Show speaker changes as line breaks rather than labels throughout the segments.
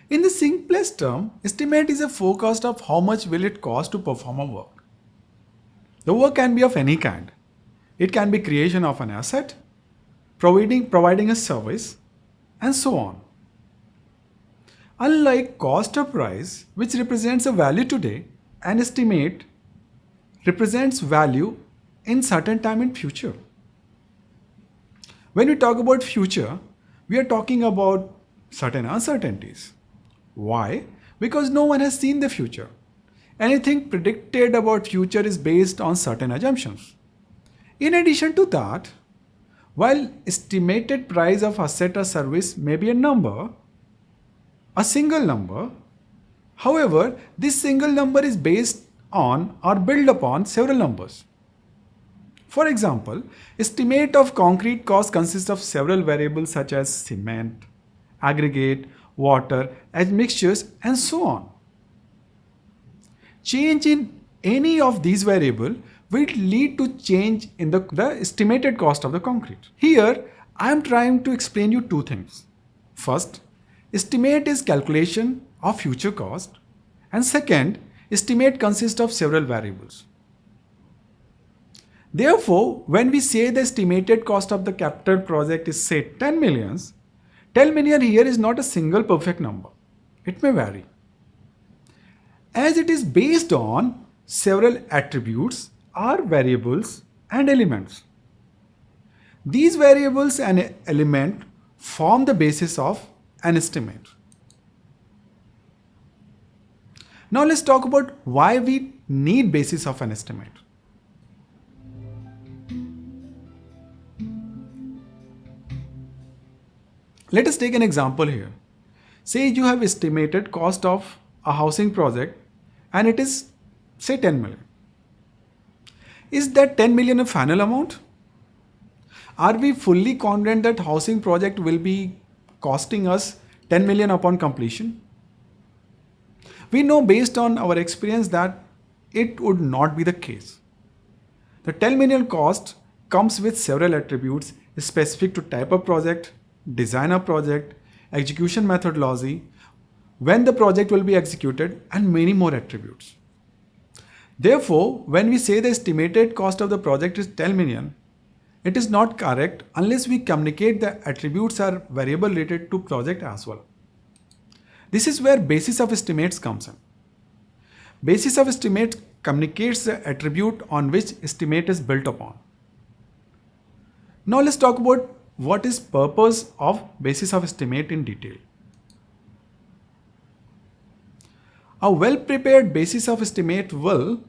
In the simplest term, estimate is a forecast of how much will it cost to perform a work. The work can be of any kind. It can be creation of an asset, providing a service, and so on. Unlike cost or price, which represents a value today, an estimate represents value in certain time in future. When we talk about future, we are talking about certain uncertainties. Why? Because no one has seen the future. Anything predicted about future is based on certain assumptions. In addition to that, while estimated price of asset or service may be a number, a single number, however, this single number is based on or built upon several numbers. For example, estimate of concrete cost consists of several variables such as cement, aggregate, water, admixtures, and so on. Change in any of these variables will lead to change in the estimated cost of the concrete. Here, I am trying to explain you two things. First, estimate is calculation of future cost, and second, estimate consists of several variables. Therefore, when we say the estimated cost of the capital project is say 10 millions, 10 million here is not a single perfect number. It may vary. As it is based on several attributes or variables and elements. These variables and element form the basis of an estimate. Now let's talk about why we need basis of an estimate. Let us take an example here. Say you have estimated cost of a housing project and it is say 10 million. Is that 10 million a final amount? Are we fully confident that housing project will be costing us 10 million upon completion? We know based on our experience that it would not be the case. The 10 million cost comes with several attributes specific to type of project, design of project, execution methodology, when the project will be executed, and many more attributes. Therefore, when we say the estimated cost of the project is 10 million, it is not correct unless we communicate the attributes are variable related to project as well. This is where basis of estimates comes in. Basis of estimate communicates the attribute on which estimate is built upon. Now let's talk about what is purpose of basis of estimate in detail. A well-prepared basis of estimate will,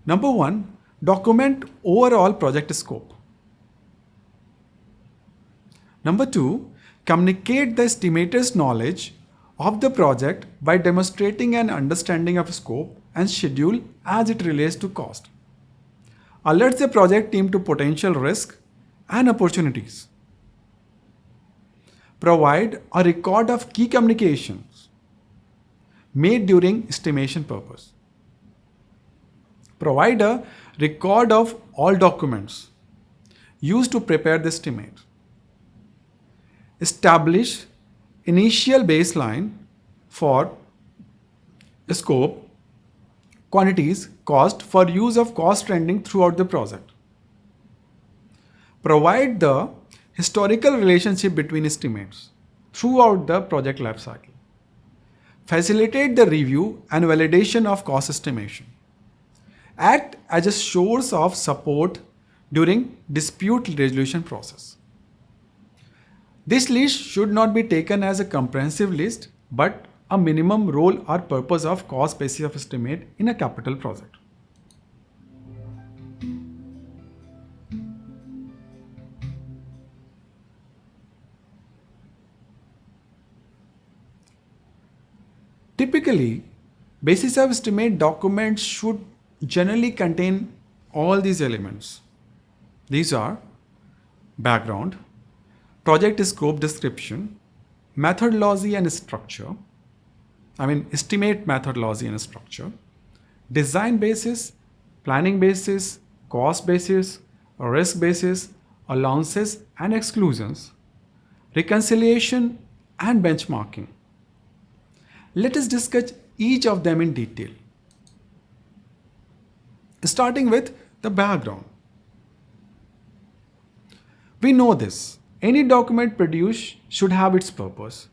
number one, document overall project scope. Number two, communicate the estimator's knowledge of the project by demonstrating an understanding of scope and schedule as it relates to cost. Alerts the project team to potential risk and opportunities. Provide a record of key communications made during estimation purpose. Provide a record of all documents used to prepare the estimate. Establish initial baseline for scope, quantities, cost for use of cost trending throughout the project. Provide the historical relationship between estimates throughout the project lifecycle. Facilitate the review and validation of cost estimation. Act as a source of support during dispute resolution process. This list should not be taken as a comprehensive list, but a minimum role or purpose of cost basis of estimate in a capital project. Typically, basis of estimate documents should generally contain all these elements. These are background, project scope description, methodology and structure, estimate methodology and structure, design basis, planning basis, cost basis, risk basis, allowances and exclusions, reconciliation and benchmarking. Let us discuss each of them in detail. Starting with the background. We know this. Any document produced should have its purpose,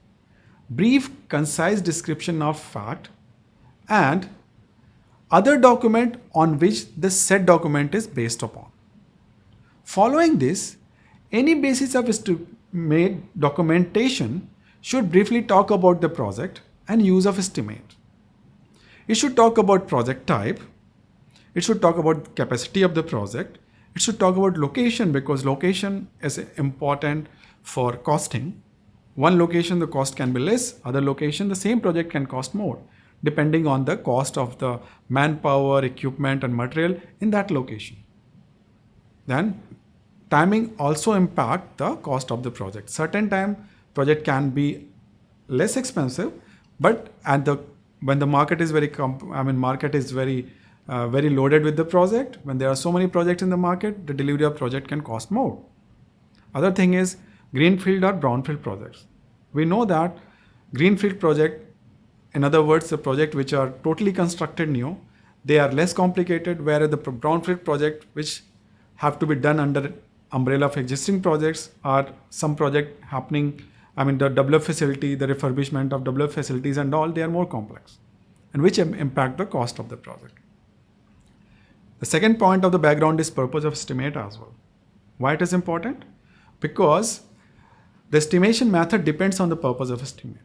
brief, concise description of fact, and other document on which the said document is based upon. Following this, any basis of estimate documentation should briefly talk about the project and use of estimate. It should talk about project type. It should talk about capacity of the project. It should talk about location, because location is important for costing. One location the cost can be less, other location the same project can cost more, depending on the cost of the manpower, equipment and material in that location. Then timing also impact the cost of the project. Certain time project can be less expensive, but when the market is very very loaded with the project, when there are so many projects in the market, the delivery of project can cost more. Other thing is greenfield or brownfield projects. We know that greenfield project, in other words, the project which are totally constructed new, they are less complicated, whereas the brownfield project which have to be done under umbrella of existing projects, or some project happening, the WF facility, the refurbishment of WF facilities and all, they are more complex, and which impact the cost of the project. The second point of the background is purpose of estimate as well. Why it is important? Because the estimation method depends on the purpose of estimate.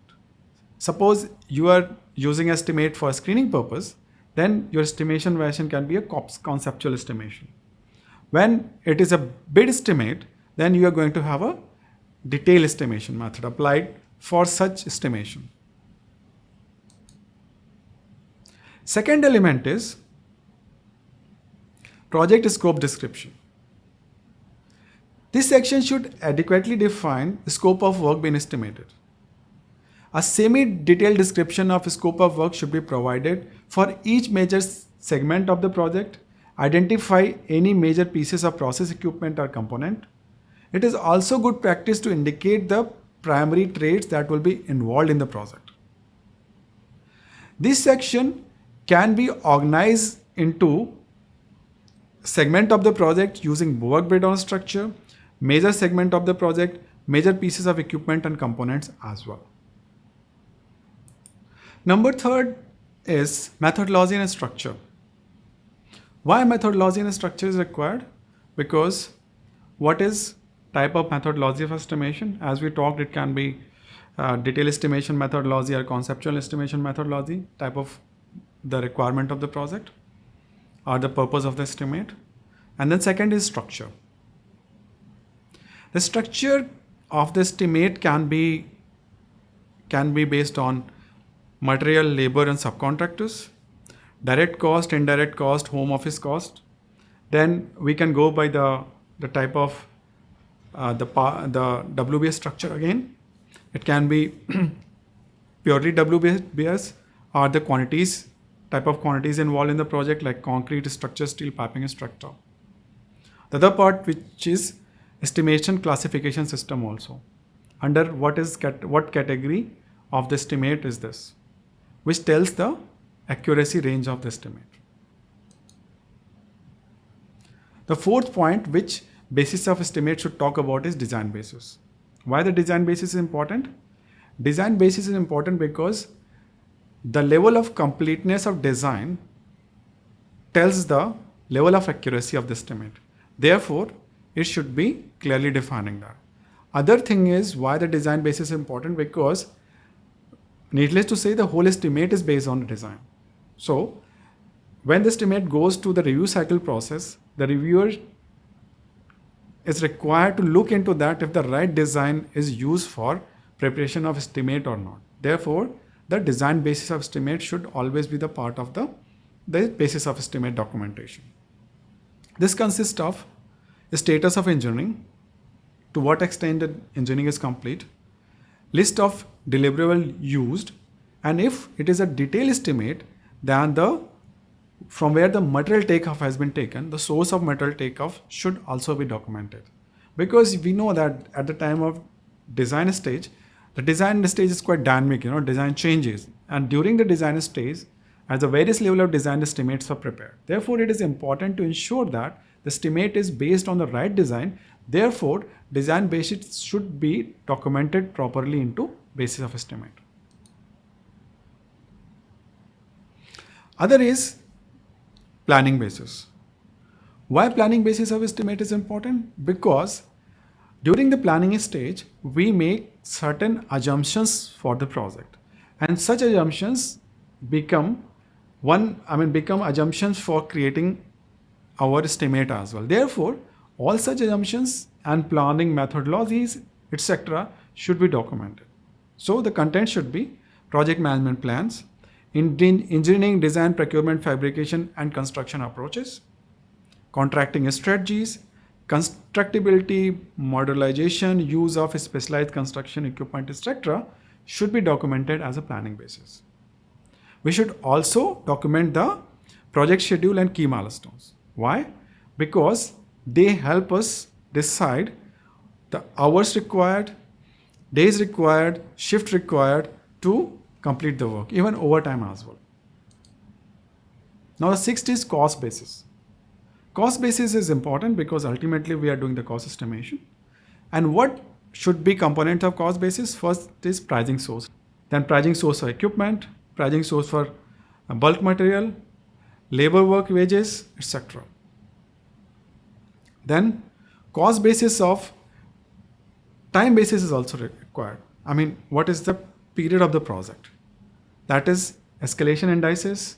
Suppose you are using estimate for screening purpose, then your estimation version can be a conceptual estimation. When it is a bid estimate, then you are going to have a detailed estimation method applied for such estimation. Second element is project scope description. This section should adequately define the scope of work being estimated. A semi-detailed description of scope of work should be provided for each major segment of the project. Identify any major pieces of process equipment or component. It is also good practice to indicate the primary trades that will be involved in the project. This section can be organized into segment of the project using work breakdown structure, major segment of the project, major pieces of equipment and components as well. Number third is methodology and structure. Why methodology and structure is required? Because what is type of methodology of estimation? As we talked, it can be detailed estimation methodology or conceptual estimation methodology, type of the requirement of the project or the purpose of the estimate. And then second is structure. The structure of the estimate can be based on material, labor and subcontractors, direct cost, indirect cost, home office cost. Then we can go by the type of the WBS structure again. It can be purely WBS or the quantities, type of quantities involved in the project, like concrete, structure, steel, piping and structure. The other part, which is estimation classification system also. Under what category of the estimate is this, which tells the accuracy range of the estimate. The fourth point which basis of estimate should talk about is design basis. Why the design basis is important? Design basis is important because the level of completeness of design tells the level of accuracy of the estimate. Therefore, it should be clearly defining that. Other thing is why the design basis is important, because needless to say, the whole estimate is based on the design. So when the estimate goes to the review cycle process, the reviewer is required to look into that if the right design is used for preparation of estimate or not. Therefore, the design basis of estimate should always be the part of the basis of estimate documentation. This consists of status of engineering, to what extent the engineering is complete, list of deliverable used, and if it is a detailed estimate, then from where the material takeoff has been taken, the source of material takeoff should also be documented. Because we know that at the time of design stage, The design stage is quite dynamic, design changes. And during the design stage, as the various level of design estimates are prepared. Therefore, it is important to ensure that the estimate is based on the right design. Therefore, design basis should be documented properly into basis of estimate. Other is planning basis. Why planning basis of estimate is important? Because during the planning stage, we make certain assumptions for the project, and such assumptions become assumptions for creating our estimate as well. Therefore, all such assumptions and planning methodologies, etc., should be documented. So the content should be project management plans, engineering, design, procurement, fabrication, and construction approaches, contracting strategies, constructability, modularization, use of specialized construction equipment, etc., should be documented as a planning basis. We should also document the project schedule and key milestones. Why? Because they help us decide the hours required, days required, shift required to complete the work, even overtime as well. Now the sixth is cost basis. Cost basis is important because ultimately we are doing the cost estimation. And what should be component of cost basis? First is pricing source. Then pricing source for equipment, pricing source for bulk material, labor work wages, etc. Then cost basis of time basis is also required. What is the period of the project? That is escalation indices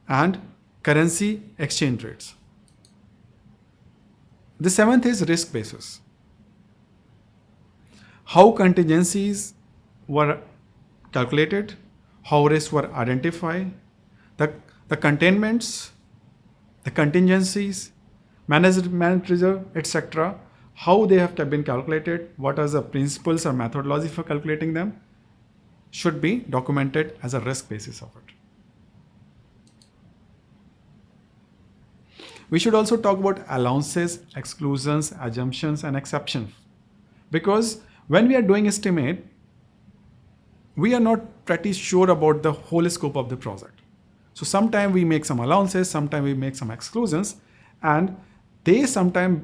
and currency exchange rates. The seventh is risk basis. How contingencies were calculated, how risks were identified, the containments, the contingencies, management reserve, etc., how they have been calculated, what are the principles or methodology for calculating them, should be documented as a risk basis of it. We should also talk about allowances, exclusions, assumptions, and exceptions. Because when we are doing estimate, we are not pretty sure about the whole scope of the project. So sometimes we make some allowances, sometimes we make some exclusions, and they sometimes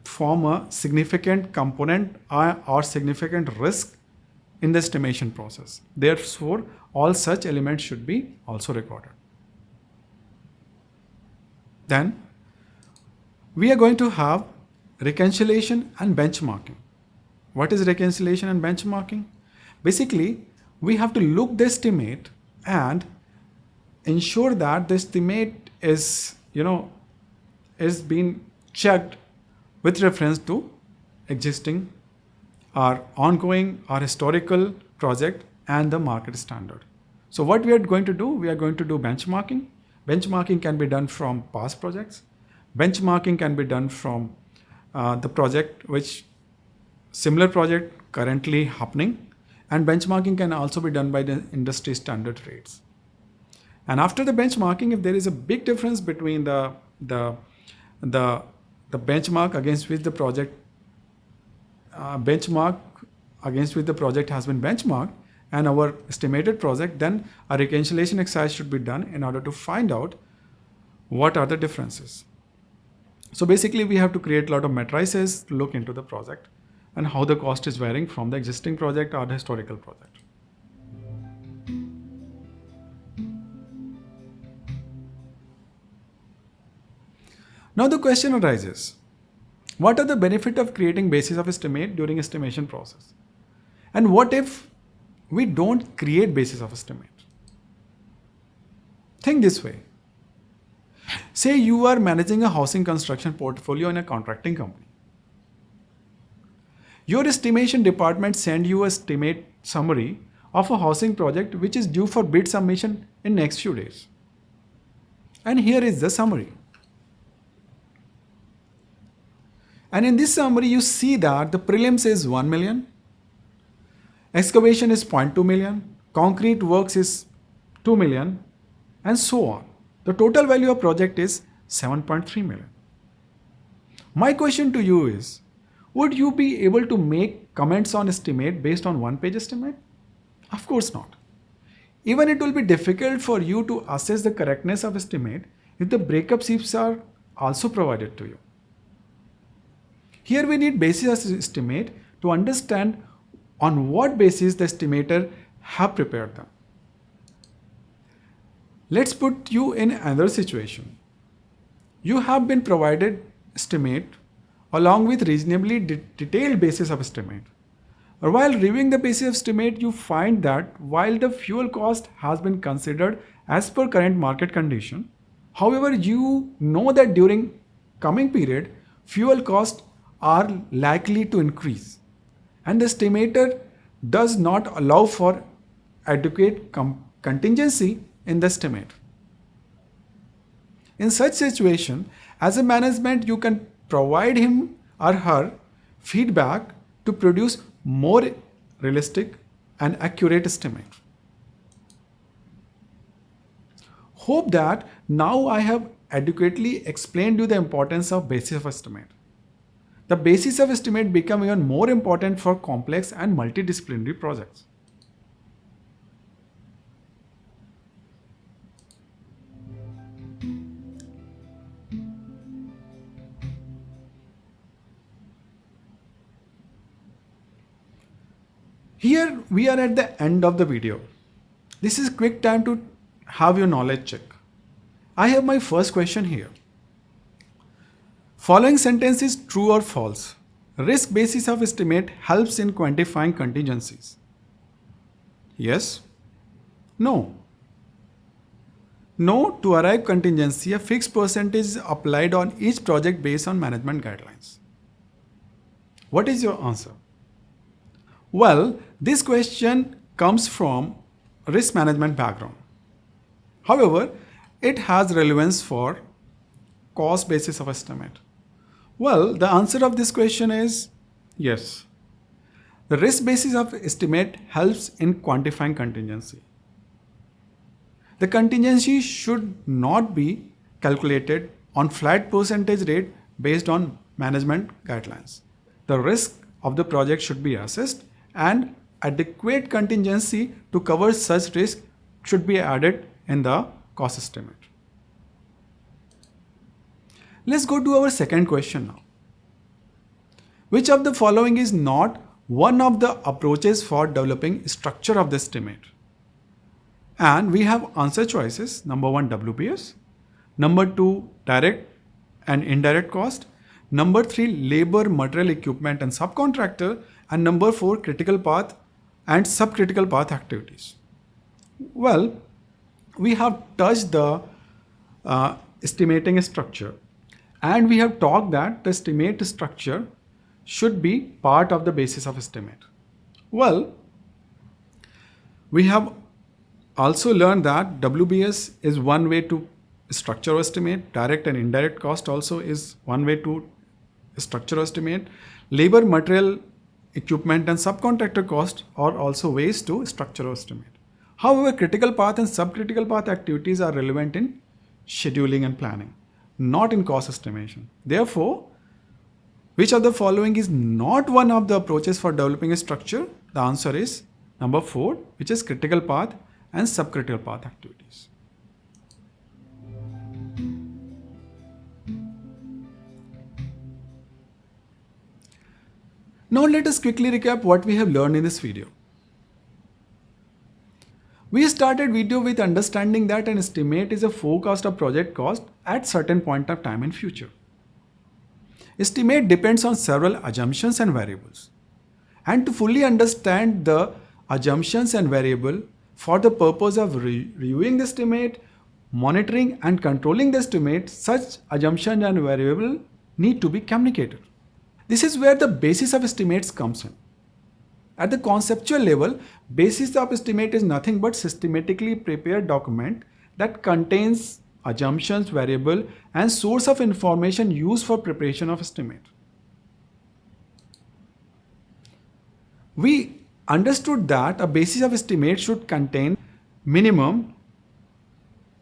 form a significant component or significant risk in the estimation process. Therefore, all such elements should be also recorded. Then we are going to have reconciliation and benchmarking. What is reconciliation and benchmarking? Basically, we have to look the estimate and ensure that the estimate is being checked with reference to existing or ongoing or historical project and the market standard. So what we are going to do? We are going to do benchmarking. Benchmarking can be done from past projects. Benchmarking can be done from the project which similar project currently happening, and benchmarking can also be done by the industry standard rates. And after the benchmarking, if there is a big difference between the benchmark against which the project has been benchmarked and our estimated project, then a reconciliation exercise should be done in order to find out what are the differences. So basically, we have to create a lot of matrices to look into the project and how the cost is varying from the existing project or the historical project. Now the question arises, what are the benefits of creating basis of estimate during estimation process? And what if we don't create basis of estimate? Think this way. Say you are managing a housing construction portfolio in a contracting company. Your estimation department send you a estimate summary of a housing project which is due for bid submission in next few days. And here is the summary. And in this summary, you see that the prelims is 1 million, excavation is 0.2 million, concrete works is 2 million, and so on. The total value of project is 7.3 million. My question to you is, Would you be able to make comments on estimate based on one page estimate? Of course not. Even it will be difficult for you to assess the correctness of estimate if the breakup sheets are also provided to you. Here we need basis estimate to understand on what basis the estimator have prepared them. Let's put you in another situation. You have been provided estimate along with reasonably detailed basis of estimate. While reviewing the basis of estimate, you find that while the fuel cost has been considered as per current market condition, however, you know that during coming period, fuel costs are likely to increase and the estimator does not allow for adequate contingency in the estimate. In such situation, as a management, you can provide him or her feedback to produce more realistic and accurate estimate. Hope that now I have adequately explained you the importance of basis of estimate. The basis of estimate become even more important for complex and multidisciplinary projects. Here we are at the end of the video. This is quick time to have your knowledge check. I have my first question here. Following sentence is true or false. Risk basis of estimate helps in quantifying contingencies. Yes? No. No, to arrive contingency, a fixed percentage is applied on each project based on management guidelines. What is your answer? Well, this question comes from risk management background. However, it has relevance for cost basis of estimate. Well, the answer of this question is yes. The risk basis of estimate helps in quantifying contingency. The contingency should not be calculated on flat percentage rate based on management guidelines. The risk of the project should be assessed and adequate contingency to cover such risk should be added in the cost estimate. Let's go to our second question now. Which of the following is not one of the approaches for developing structure of the estimate? And we have answer choices. Number 1, WBS. Number 2, direct and indirect cost. Number 3, labor, material, equipment and subcontractor. And number 4, critical path and subcritical path activities. Well, we have touched the estimating structure and we have talked that the estimate structure should be part of the basis of estimate. Well, we have also learned that WBS is one way to structure estimate. Direct and indirect cost also is one way to structure estimate. Labor, material, equipment and subcontractor cost are also ways to structure estimate. However, critical path and subcritical path activities are relevant in scheduling and planning, not in cost estimation. Therefore, which of the following is not one of the approaches for developing a structure? The answer is number 4, which is critical path and subcritical path activities. Now let us quickly recap what we have learned in this video. We started video with understanding that an estimate is a forecast of project cost at certain point of time in future. Estimate depends on several assumptions and variables. And to fully understand the assumptions and variable for the purpose of reviewing the estimate, monitoring and controlling the estimate, such assumptions and variable need to be communicated. This is where the basis of estimates comes in. At the conceptual level, basis of estimate is nothing but systematically prepared document that contains assumptions, variable and source of information used for preparation of estimate. We understood that a basis of estimate should contain minimum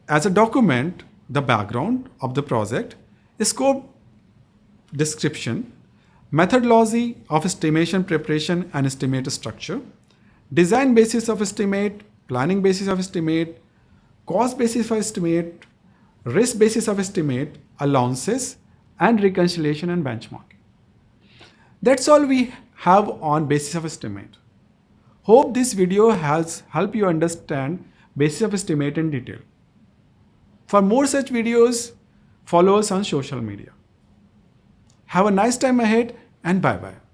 as a document the background of the project, scope description, methodology of estimation preparation and estimate structure, design basis of estimate, planning basis of estimate, cost basis of estimate, risk basis of estimate, allowances, and reconciliation and benchmarking. That's all we have on basis of estimate. Hope this video has helped you understand basis of estimate in detail. For more such videos, follow us on social media. Have a nice time ahead and bye bye.